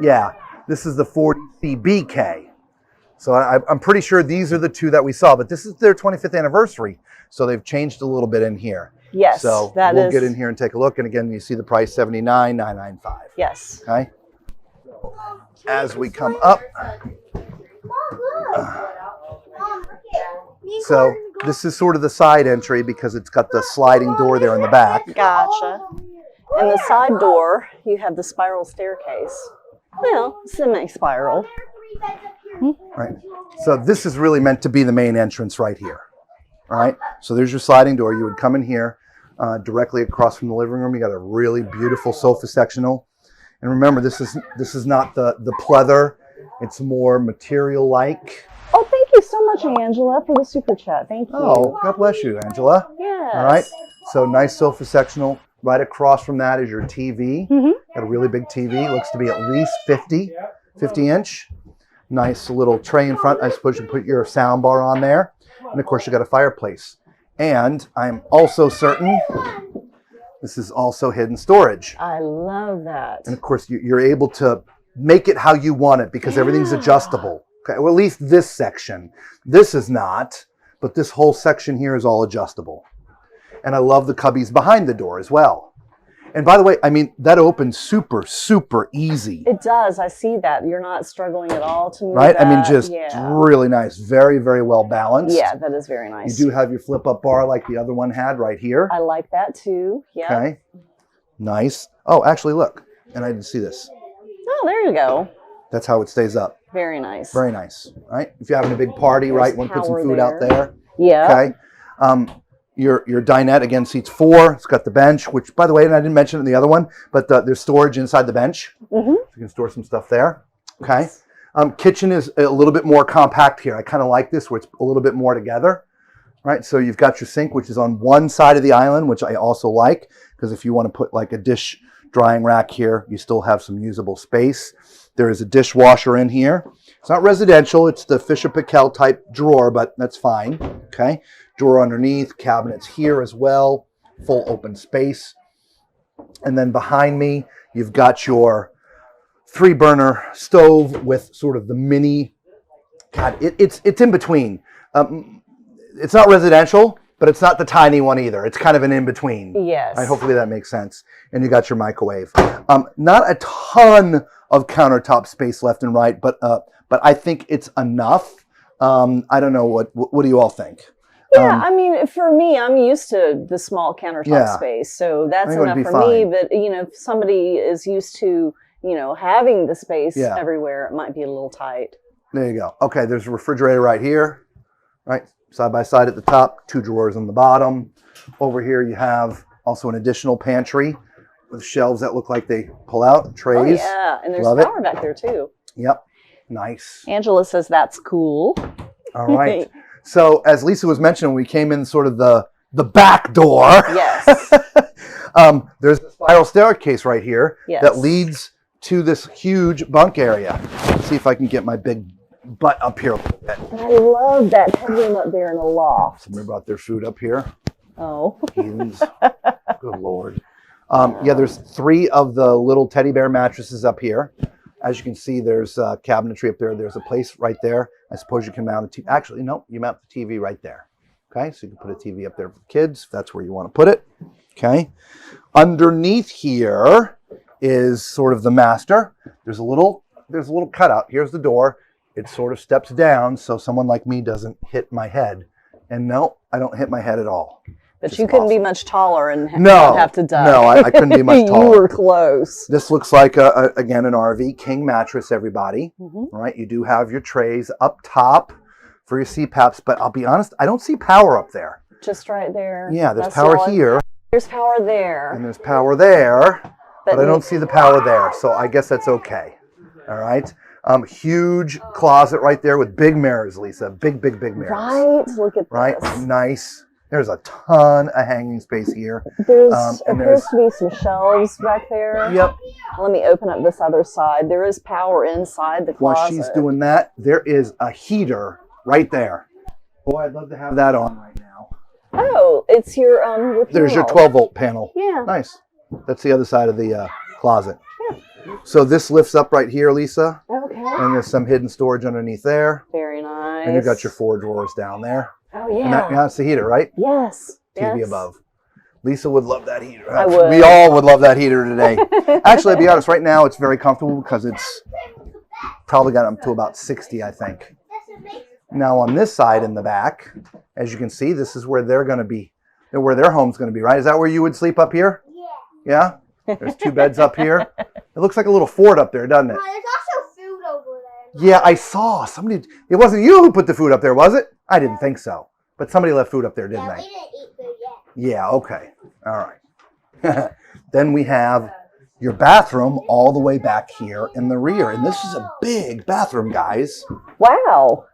Yeah, this is the 40CBK. So I'm pretty sure these are the two that we saw, but this is their 25th anniversary. So they've changed a little bit in here. Yes, so we'll get in here and take a look. And again, you see the price, $79,995. Yes. Okay. As we come up, so this is sort of the side entry because it's got the sliding door there in the back. Gotcha. And the side door, you have the spiral staircase. Well, semi-spiral. Right. So this is really meant to be the main entrance right here. All right. So there's your sliding door. You would come in here directly across from the living room. You got a really beautiful sofa sectional. And remember, this is not the pleather. It's more material-like. Oh, thank you so much, Angela, for the super chat. Thank you. Oh, God bless you, Angela. Yes. All right. So nice sofa sectional. Right across from that is your TV. Got a really big TV. Looks to be at least 50 inch. Nice little tray in front. I suppose you put your sound bar on there. And of course, you got a fireplace. And I'm also certain this is also hidden storage. I love that. And of course, you're able to make it how you want it because everything's adjustable. Okay, well, at least this section. This is not, but this whole section here is all adjustable. And I love the cubbies behind the door as well. And by the way, I mean, that opens super, super easy. It does. I see that. You're not struggling at all to move right? that. I mean, just really nice. Very, very well balanced. Yeah, that is very nice. You do have your flip-up bar like the other one had right here. I like that too. Yeah. Okay. Nice. Oh, actually, look. And I didn't see this. Oh, there you go. That's how it stays up. Very nice. Very nice. Right? If you're having a big party, right? You want to put some food out there. Yeah. Okay. Your dinette, again, seats 4. It's got the bench, which, by the way, and I didn't mention it in the other one, but there's storage inside the bench. So you can store some stuff there. Okay. Kitchen is a little bit more compact here. I kind of like this where it's a little bit more together. Right. So you've got your sink, which is on one side of the island, which I also like, because if you want to put like a dish drying rack here, you still have some usable space. There is a dishwasher in here. It's not residential. It's the Fisher Pickel type drawer, but that's fine. Okay. Drawer underneath, cabinets here as well, full open space. And then behind me, you've got your 3-burner stove with sort of the mini, God, it's in between. It's not residential, but it's not the tiny one either. It's kind of an in-between. Yes. Hopefully that makes sense. And you got your microwave. Not a ton of countertop space left and right, but I think it's enough. I don't know, what do you all think? Yeah, I mean, for me, I'm used to the small countertop space, so that's enough for me. But, you know, if somebody is used to, you know, having the space everywhere, it might be a little tight. There you go. Okay, there's a refrigerator right here, right? Side by side at the top, 2 drawers on the bottom. Over here, you have also an additional pantry with shelves that look like they pull out, trays. Oh, yeah, and there's power back there, too. Yep, nice. Angela says that's cool. All right. So as Lisa was mentioning, we came in sort of the back door. Yes. There's a spiral staircase right here that leads to this huge bunk area. Let's see if I can get my big butt up here a little bit. And I love that headroom up there in the loft. Somebody brought their food up here. Oh. Heathens. Good Lord. Yeah, there's 3 of the little teddy bear mattresses up here. As you can see, there's cabinetry up there. There's a place right there. I suppose you can mount a TV. Actually, no, you mount the TV right there. Okay, so you can put a TV up there for the kids if that's where you want to put it. Okay. Underneath here is sort of the master. There's a little cutout. Here's the door. It sort of steps down so someone like me doesn't hit my head. And no, I don't hit my head at all. But you couldn't be much taller and not have to duck. No, I couldn't be much taller. You were close. This looks like, again, an RV king mattress, everybody. All right, you do have your trays up top for your CPAPs, but I'll be honest, I don't see power up there. Just right there. Yeah, there's power here. There's power there. And there's power there, but I don't see the power there, so I guess that's okay. All right. Huge closet right there with big mirrors, Lisa. Big mirrors. Right, look at right? this. Nice. There's a ton of hanging space here. There's appears to be some shelves back there. Yep. Let me open up this other side. There is power inside the closet. While she's doing that, there is a heater right there. Boy, I'd love to have that on right now. Oh, it's your panel. There's your 12-volt panel. Yeah. Nice. That's the other side of the closet. Yeah. So this lifts up right here, Lisa. Okay. And there's some hidden storage underneath there. Very nice. And you've got your 4 drawers down there. Oh, yeah. And that's the heater, right? Yes. TV above. Lisa would love that heater. I would. We all would love that heater today. Actually, to be honest, right now it's very comfortable because it's probably got up to about 60, I think. Now on this side in the back, as you can see, this is where they're going to be, where their home's going to be, right? Is that where you would sleep up here? Yeah. Yeah? There's 2 beds up here. It looks like a little fort up there, doesn't it? There's also food over there. Yeah, I saw somebody. It wasn't you who put the food up there, was it? I didn't think so. But somebody left food up there, didn't they? We didn't eat food yet. Yeah, okay. All right. Then we have your bathroom all the way back here in the rear. And this is a big bathroom, guys. Wow.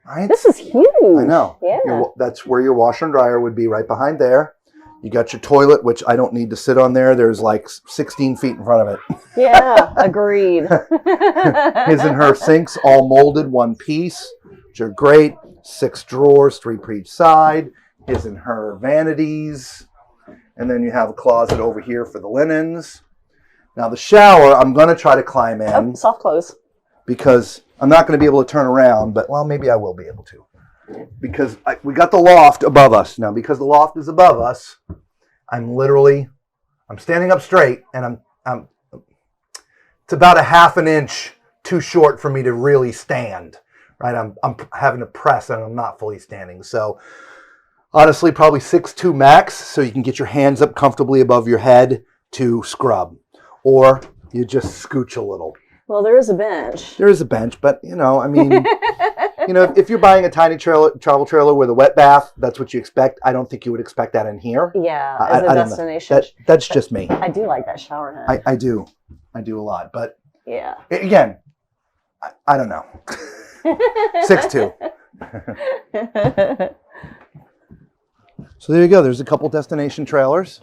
Right? This is huge. I know. Yeah. That's where your washer and dryer would be, right behind there. You got your toilet, which I don't need to sit on there. There's like 16 feet in front of it. Yeah, agreed. His and her sinks all molded one piece, which are great. 6 drawers, 3 per each side. His and her vanities. And then you have a closet over here for the linens. Now the shower, I'm going to try to climb in. Oh, soft close. Because I'm not going to be able to turn around, but well, maybe I will be able to. Because we got the loft above us. Now, because the loft is above us, I'm standing up straight, and it's about a half an inch too short for me to really stand, right? I'm having to press, and I'm not fully standing. So, honestly, probably 6'2" max, so you can get your hands up comfortably above your head to scrub. Or you just scooch a little. Well, there is a bench. There is a bench, but, I mean... if you're buying a tiny travel trailer with a wet bath, that's what you expect. I don't think you would expect that in here. Yeah, as a destination. That's just me. I do like that shower head. I do a lot, but yeah. Again, I don't know. 6'2". So there you go. There's a couple destination trailers.